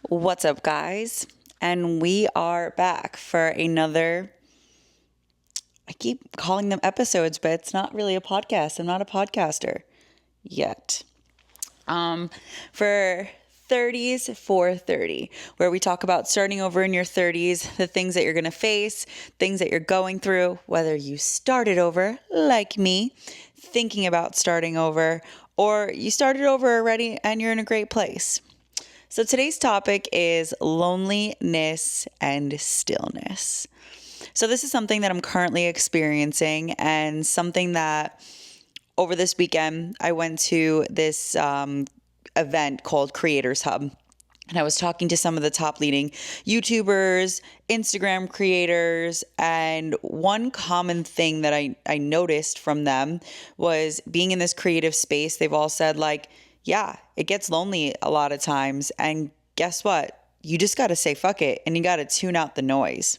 What's up, guys? And we are back for another. I keep calling them episodes, but it's not really a podcast. I'm not a podcaster yet. For 30s for 30, where we talk about starting over in your 30s, the things that you're going to face, things that you're going through, whether you started over like me, thinking about starting over, or you started over already and you're in a great place. So today's topic is loneliness and stillness. So this is something that I'm currently experiencing, and something that over this weekend I went to this event called Creators Hub. And I was talking to some of the top leading YouTubers, Instagram creators, and one common thing that I noticed from them was being in this creative space. They've all said, like, yeah, it gets lonely a lot of times. And guess what? You just got to say fuck it, and you got to tune out the noise.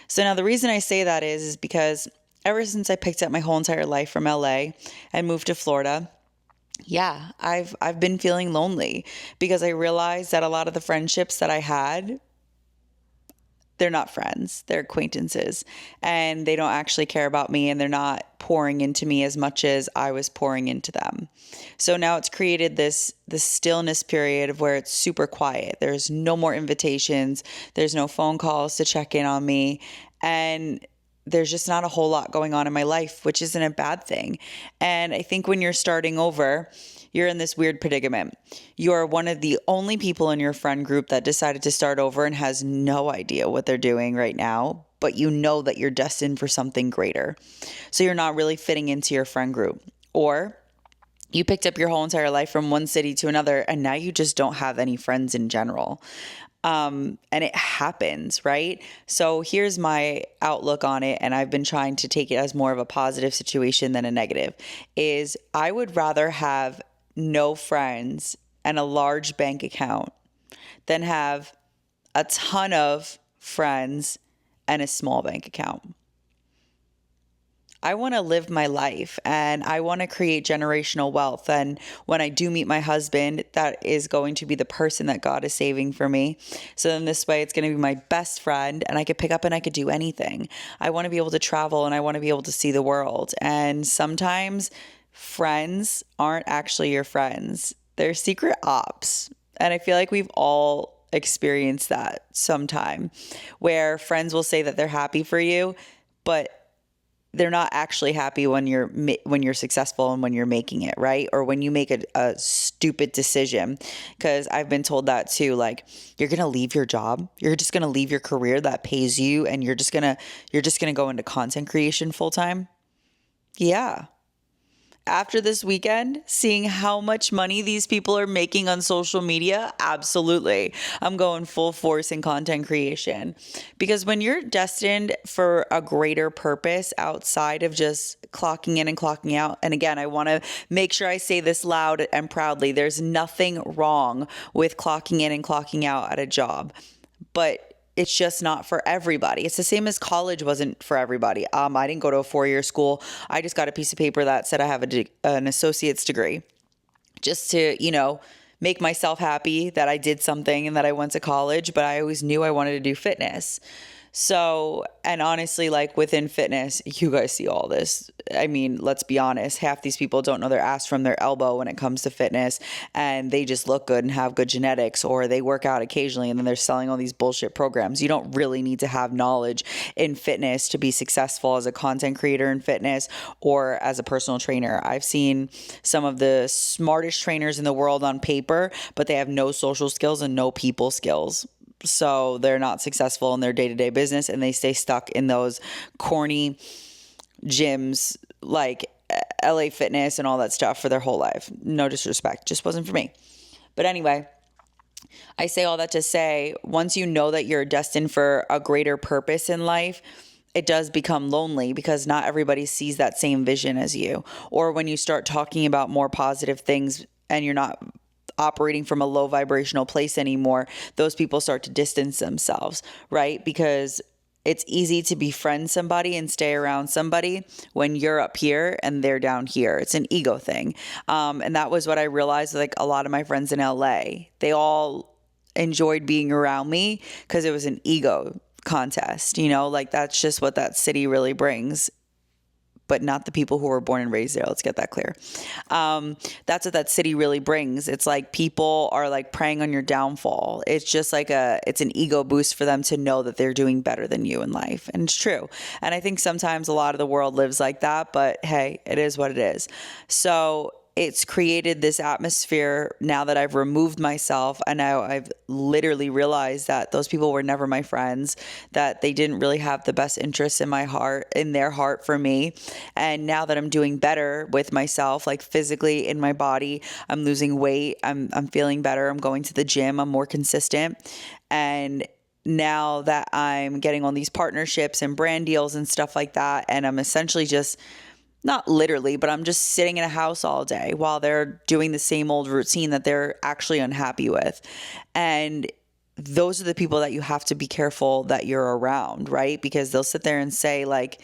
So now the reason I say that is because ever since I picked up my whole entire life from LA and moved to Florida, yeah, I've been feeling lonely because I realized that a lot of the friendships that I had, they're not friends, they're acquaintances, and they don't actually care about me, and they're not pouring into me as much as I was pouring into them. So now it's created this stillness period of where it's super quiet. There's no more invitations, there's no phone calls to check in on me, and there's just not a whole lot going on in my life, which isn't a bad thing. And I think when you're starting over, you're in this weird predicament. You're one of the only people in your friend group that decided to start over and has no idea what they're doing right now, but you know that you're destined for something greater. So you're not really fitting into your friend group. Or you picked up your whole entire life from one city to another, and now you just don't have any friends in general. And it happens, right? So here's my outlook on it, and I've been trying to take it as more of a positive situation than a negative, is I would rather have no friends and a large bank account than have a ton of friends and a small bank account. I want to live my life, and I want to create generational wealth. And when I do meet my husband, that is going to be the person that God is saving for me. So then this way, it's going to be my best friend, and I could pick up and I could do anything. I want to be able to travel, and I want to be able to see the world. And sometimes friends aren't actually your friends. They're secret ops. And I feel like we've all experienced that sometime, where friends will say that they're happy for you, but they're not actually happy when you're successful and when you're making it, right? Or when you make a stupid decision. Because I've been told that too, like, you're gonna leave your job, you're just gonna leave your career that pays you, and you're just gonna go into content creation full time. Yeah. After this weekend, seeing how much money these people are making on social media, absolutely. I'm going full force in content creation. Because when you're destined for a greater purpose outside of just clocking in and clocking out, and again, I want to make sure I say this loud and proudly, there's nothing wrong with clocking in and clocking out at a job. But it's just not for everybody. It's the same as college wasn't for everybody. I didn't go to a 4-year school. I just got a piece of paper that said I have an associate's degree, just to, make myself happy that I did something and that I went to college, but I always knew I wanted to do fitness. So, and honestly, like within fitness, you guys see all this. I mean, let's be honest, half these people don't know their ass from their elbow when it comes to fitness, and they just look good and have good genetics, or they work out occasionally and then they're selling all these bullshit programs. You don't really need to have knowledge in fitness to be successful as a content creator in fitness or as a personal trainer. I've seen some of the smartest trainers in the world on paper, but they have no social skills and no people skills. So they're not successful in their day-to-day business, and they stay stuck in those corny gyms like LA Fitness and all that stuff for their whole life. No disrespect, just wasn't for me. But anyway, I say all that to say, once you know that you're destined for a greater purpose in life, it does become lonely because not everybody sees that same vision as you. Or when you start talking about more positive things and you're not operating from a low vibrational place anymore, those people start to distance themselves, right? Because it's easy to befriend somebody and stay around somebody when you're up here and they're down here. It's an ego thing. And that was what I realized, like a lot of my friends in LA, they all enjoyed being around me because it was an ego contest, like that's just what that city really brings, but not the people who were born and raised there. Let's get that clear. That's what that city really brings. It's like people are like preying on your downfall. It's just like it's an ego boost for them to know that they're doing better than you in life. And it's true. And I think sometimes a lot of the world lives like that, but hey, it is what it is. So it's created this atmosphere now that I've removed myself, and now I've literally realized that those people were never my friends, that they didn't really have the best interests in their heart for me. And now that I'm doing better with myself, like physically in my body, I'm losing weight, I'm feeling better, I'm going to the gym, I'm more consistent. And now that I'm getting on these partnerships and brand deals and stuff like that, and I'm essentially just not literally, but I'm just sitting in a house all day while they're doing the same old routine that they're actually unhappy with. And those are the people that you have to be careful that you're around, right? Because they'll sit there and say, like,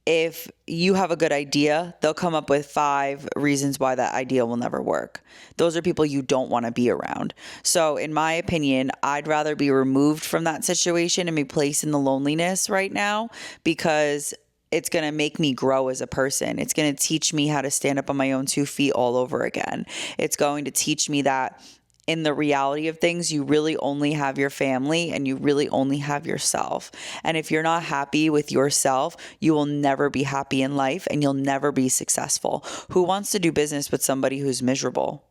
if you have a good idea, they'll come up with 5 reasons why that idea will never work. Those are people you don't want to be around. So in my opinion, I'd rather be removed from that situation and be placed in the loneliness right now, because it's going to make me grow as a person. It's going to teach me how to stand up on my own 2 feet all over again. It's going to teach me that in the reality of things, you really only have your family and you really only have yourself. And if you're not happy with yourself, you will never be happy in life and you'll never be successful. Who wants to do business with somebody who's miserable?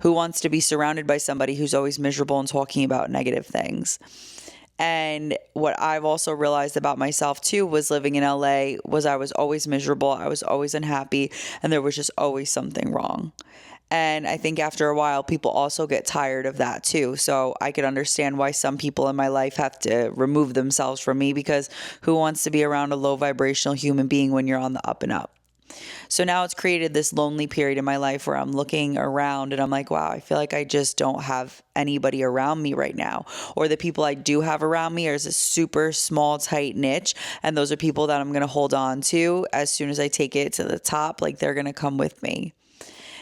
Who wants to be surrounded by somebody who's always miserable and talking about negative things? And what I've also realized about myself too was living in LA was I was always miserable. I was always unhappy, and there was just always something wrong. And I think after a while, people also get tired of that too. So I could understand why some people in my life have to remove themselves from me, because who wants to be around a low vibrational human being when you're on the up and up? So now it's created this lonely period in my life where I'm looking around and I'm like, wow, I feel like I just don't have anybody around me right now. Or the people I do have around me are a super small, tight niche. And those are people that I'm going to hold on to as soon as I take it to the top. Like they're going to come with me.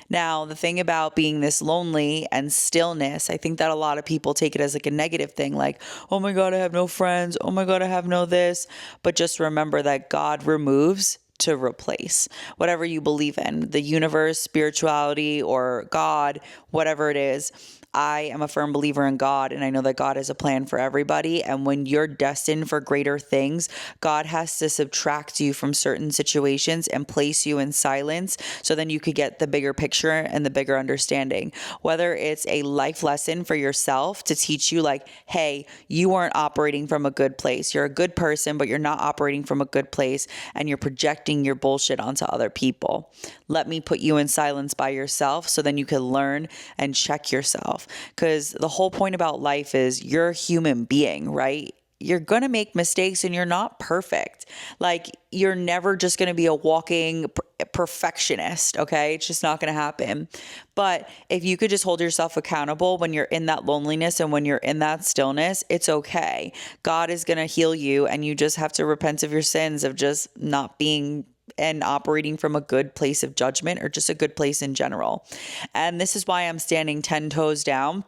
Now, the thing about being this lonely and stillness, I think that a lot of people take it as like a negative thing, like, oh my God, I have no friends. Oh my God, I have no this. But just remember that God removes to replace. Whatever you believe in, the universe, spirituality, or God, whatever it is. I am a firm believer in God, and I know that God has a plan for everybody. And when you're destined for greater things, God has to subtract you from certain situations and place you in silence so then you could get the bigger picture and the bigger understanding. Whether it's a life lesson for yourself to teach you like, hey, you weren't operating from a good place. You're a good person, but you're not operating from a good place, and you're projecting your bullshit onto other people. Let me put you in silence by yourself so then you can learn and check yourself. Because the whole point about life is you're a human being, right? You're going to make mistakes and you're not perfect. Like you're never just going to be a walking perfectionist. Okay. It's just not going to happen. But if you could just hold yourself accountable when you're in that loneliness and when you're in that stillness, it's okay. God is going to heal you, and you just have to repent of your sins of just not being and operating from a good place of judgment or just a good place in general. And this is why I'm standing 10 toes down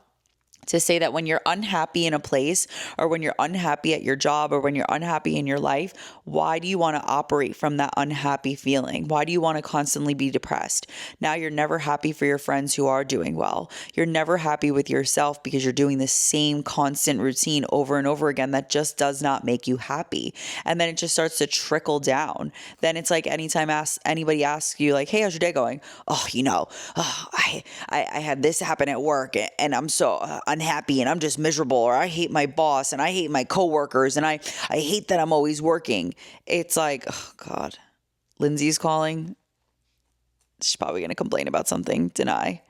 to say that when you're unhappy in a place, or when you're unhappy at your job, or when you're unhappy in your life, why do you want to operate from that unhappy feeling? Why do you want to constantly be depressed? Now you're never happy for your friends who are doing well. You're never happy with yourself because you're doing the same constant routine over and over again that just does not make you happy. And then it just starts to trickle down. Then it's like anytime anybody asks you like, hey, how's your day going? Oh, I had this happen at work and I'm so unhappy and I'm just miserable, or I hate my boss and I hate my coworkers and I hate that I'm always working. It's like, oh God, Lindsay's calling. She's probably going to complain about something. Deny.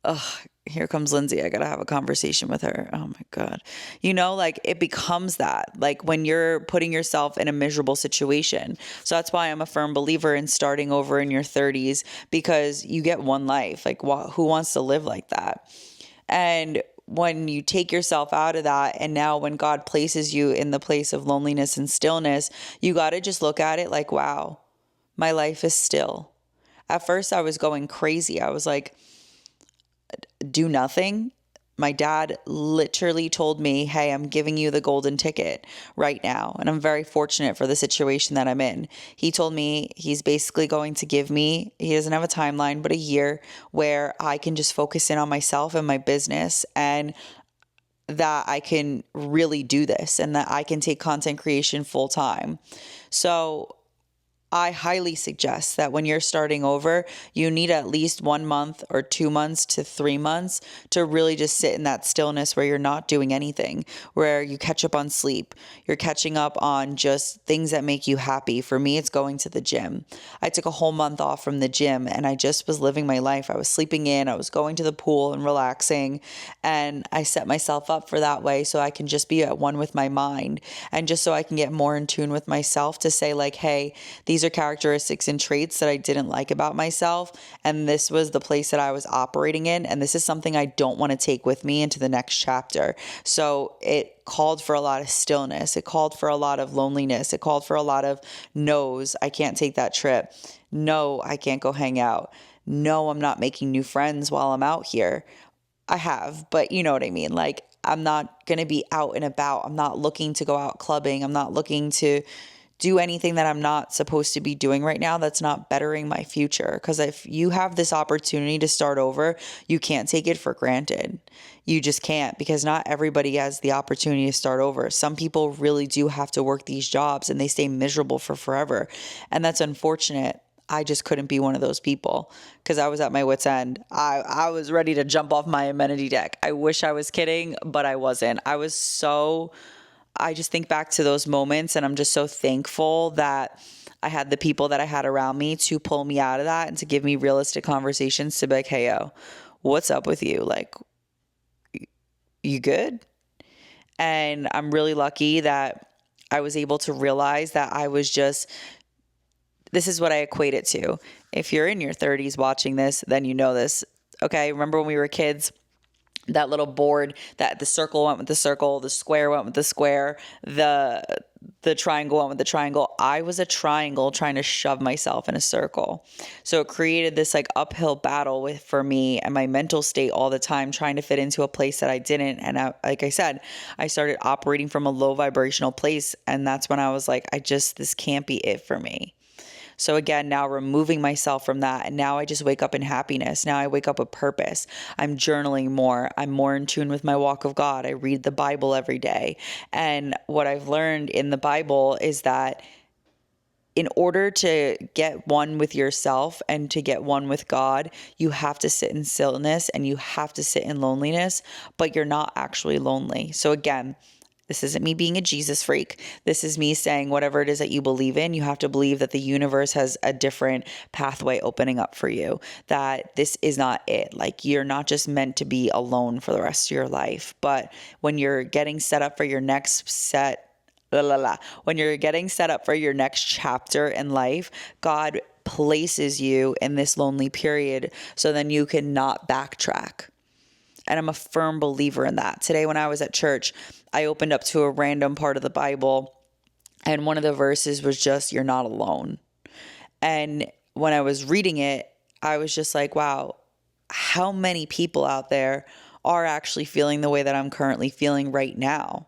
Ugh, here comes Lindsay. I got to have a conversation with her. Oh my God. Like it becomes that, like when you're putting yourself in a miserable situation. So that's why I'm a firm believer in starting over in your 30s, because you get one life. Like who wants to live like that? And when you take yourself out of that, and now when God places you in the place of loneliness and stillness, you got to just look at it like, wow, my life is still. At first I was going crazy. I was like, do nothing. my dad literally told me, hey, I'm giving you the golden ticket right now. And I'm very fortunate for the situation that I'm in. He told me he's basically going to give me, he doesn't have a timeline, but a year where I can just focus in on myself and my business, and that I can really do this and that I can take content creation full time. So I highly suggest that when you're starting over, you need at least 1 month or 2 months to 3 months to really just sit in that stillness where you're not doing anything, where you catch up on sleep. You're catching up on just things that make you happy. For me, it's going to the gym. I took a whole month off from the gym and I just was living my life. I was sleeping in, I was going to the pool and relaxing. And I set myself up for that way so I can just be at one with my mind, and just so I can get more in tune with myself to say like, hey, these are characteristics and traits that I didn't like about myself. And this was the place that I was operating in. And this is something I don't want to take with me into the next chapter. So it called for a lot of stillness. It called for a lot of loneliness. It called for a lot of no's. I can't take that trip. No, I can't go hang out. No, I'm not making new friends while I'm out here. I have, but you know what I mean? Like, I'm not going to be out and about. I'm not looking to go out clubbing. I'm not looking to do anything that I'm not supposed to be doing right now that's not bettering my future. Because if you have this opportunity to start over, you can't take it for granted. You just can't, because not everybody has the opportunity to start over. Some people really do have to work these jobs and they stay miserable for forever. And that's unfortunate. I just couldn't be one of those people because I was at my wit's end. I was ready to jump off my amenity deck. I wish I was kidding, but I wasn't. I just think back to those moments and I'm just so thankful that I had the people that I had around me to pull me out of that and to give me realistic conversations to be like, hey, yo, what's up with you? Like, you good? And I'm really lucky that I was able to realize that this is what I equate it to. If you're in your 30s watching this, then you know this. Okay, remember when we were kids? That little board that the circle went with the circle, the square went with the square, the triangle went with the triangle. I was a triangle trying to shove myself in a circle. So it created this like uphill battle for me and my mental state all the time, trying to fit into a place that I didn't. And like I said, I started operating from a low vibrational place. And that's when I was like, this can't be it for me. So again, now removing myself from that. And now I just wake up in happiness. Now I wake up with purpose. I'm journaling more. I'm more in tune with my walk of God. I read the Bible every day. And what I've learned in the Bible is that in order to get one with yourself and to get one with God, you have to sit in stillness and you have to sit in loneliness, but you're not actually lonely. So again, this isn't me being a Jesus freak. This is me saying whatever it is that you believe in, you have to believe that the universe has a different pathway opening up for you, that this is not it. Like, you're not just meant to be alone for the rest of your life. But when you're getting set up for your next when you're getting set up for your next chapter in life, God places you in this lonely period so then you can not backtrack. And I'm a firm believer in that. Today, when I was at church, I opened up to a random part of the Bible, and one of the verses was just, you're not alone. And when I was reading it, I was just like, wow, how many people out there are actually feeling the way that I'm currently feeling right now?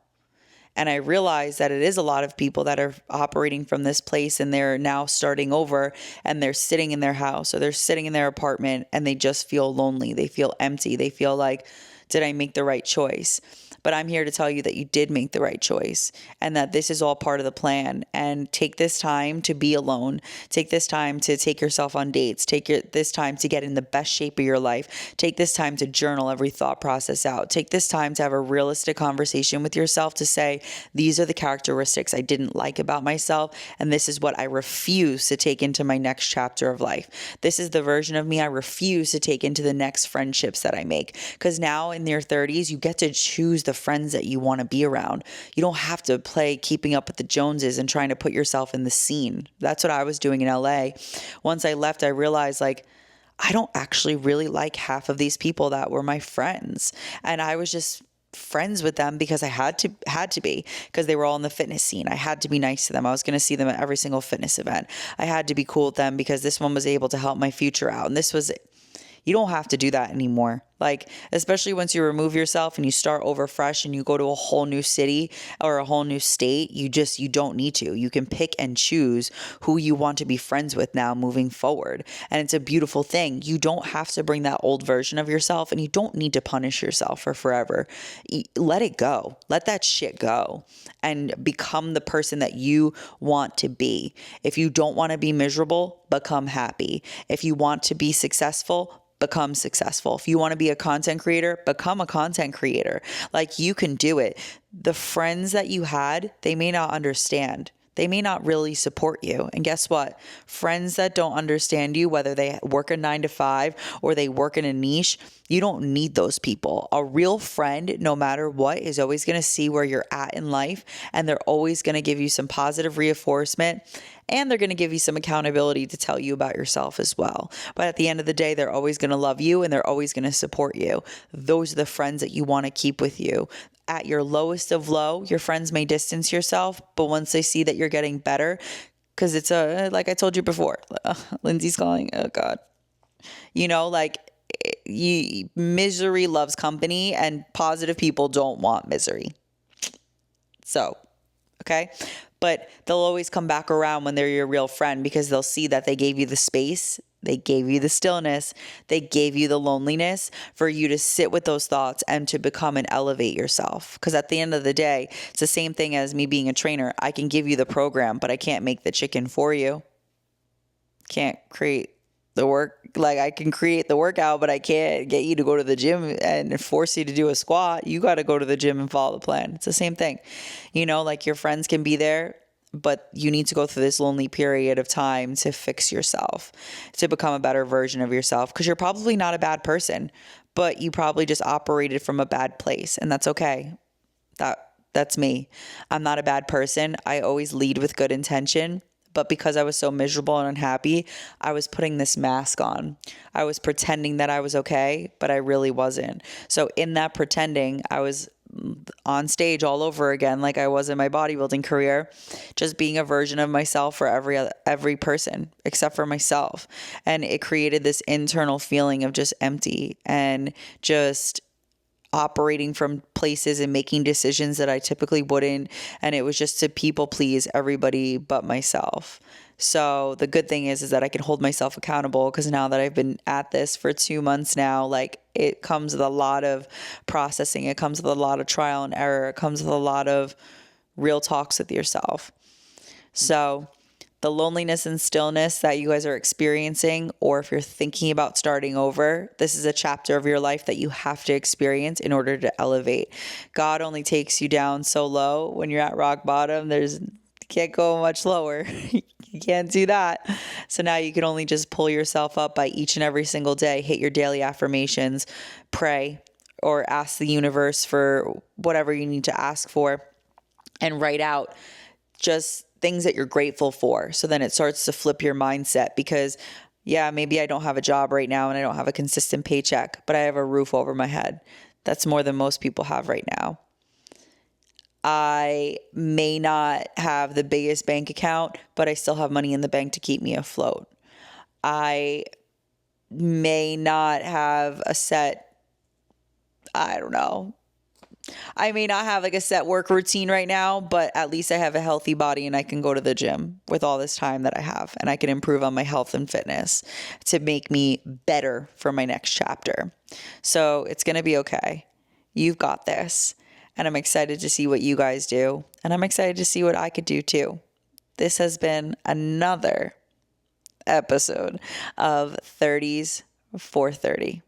And I realized that it is a lot of people that are operating from this place and they're now starting over and they're sitting in their house or they're sitting in their apartment and they just feel lonely. They feel empty. They feel like, did I make the right choice? But I'm here to tell you that you did make the right choice and that this is all part of the plan. And take this time to be alone. Take this time to take yourself on dates. This time to get in the best shape of your life. Take this time to journal every thought process out. Take this time to have a realistic conversation with yourself to say, these are the characteristics I didn't like about myself, and this is what I refuse to take into my next chapter of life. This is the version of me I refuse to take into the next friendships that I make. Because now in your 30s, you get to choose the friends that you want to be around. You don't have to play keeping up with the Joneses and trying to put yourself in the scene. That's what I was doing in LA. Once I left, I realized like, I don't actually really like half of these people that were my friends. And I was just friends with them because I had to be, because they were all in the fitness scene. I had to be nice to them. I was going to see them at every single fitness event. I had to be cool with them because this one was able to help my future out. And you don't have to do that anymore. Like, especially once you remove yourself and you start over fresh and you go to a whole new city or a whole new state, you don't need to. You can pick and choose who you want to be friends with now moving forward. And it's a beautiful thing. You don't have to bring that old version of yourself, and you don't need to punish yourself for forever. Let it go. Let that shit go and become the person that you want to be. If you don't want to be miserable, become happy. If you want to be successful, become successful. If you want to be a content creator, become a content creator. Like, you can do it. The friends that you had, they may not understand. They may not really support you. And guess what? Friends that don't understand you, whether they work a 9 to 5 or they work in a niche, you don't need those people. A real friend, no matter what, is always going to see where you're at in life, and they're always going to give you some positive reinforcement, and they're going to give you some accountability to tell you about yourself as well. But at the end of the day, they're always going to love you, and they're always going to support you. Those are the friends that you want to keep with you. At your lowest of low, your friends may distance yourself, but once they see that you're getting better, because it's like I told you before, Lindsay's calling, oh God, like, misery loves company, and positive people don't want misery. So, okay. But they'll always come back around when they're your real friend, because they'll see that they gave you the space, they gave you the stillness, they gave you the loneliness for you to sit with those thoughts and to become and elevate yourself. Because at the end of the day, it's the same thing as me being a trainer. I can give you the program, but I can't make the chicken for you. Can't create the work. Like, I can create the workout, but I can't get you to go to the gym and force you to do a squat. You got to go to the gym and follow the plan. It's the same thing. Like, your friends can be there, but you need to go through this lonely period of time to fix yourself, to become a better version of yourself. Because you're probably not a bad person, but you probably just operated from a bad place, and that's okay. That's me. I'm not a bad person. I always lead with good intention. But because I was so miserable and unhappy, I was putting this mask on. I was pretending that I was okay, but I really wasn't. So in that pretending, I was on stage all over again, like I was in my bodybuilding career, just being a version of myself for every person except for myself. And it created this internal feeling of just empty and just operating from places and making decisions that I typically wouldn't. And it was just to people please everybody but myself. So the good thing is that I can hold myself accountable, because now that I've been at this for 2 months now, like, it comes with a lot of processing. It comes with a lot of trial and error. It comes with a lot of real talks with yourself. So the loneliness and stillness that you guys are experiencing, or if you're thinking about starting over, this is a chapter of your life that you have to experience in order to elevate. God only takes you down so low. When you're at rock bottom, can't go much lower. You can't do that. So now you can only just pull yourself up by each and every single day, hit your daily affirmations, pray, or ask the universe for whatever you need to ask for, and write out just things that you're grateful for. So then it starts to flip your mindset, because maybe I don't have a job right now and I don't have a consistent paycheck, but I have a roof over my head. That's more than most people have right now. I may not have the biggest bank account, but I still have money in the bank to keep me afloat. I may not have I may not have like a set work routine right now, but at least I have a healthy body and I can go to the gym with all this time that I have, and I can improve on my health and fitness to make me better for my next chapter. So it's going to be okay. You've got this. And I'm excited to see what you guys do. And I'm excited to see what I could do too. This has been another episode of 30s for 30.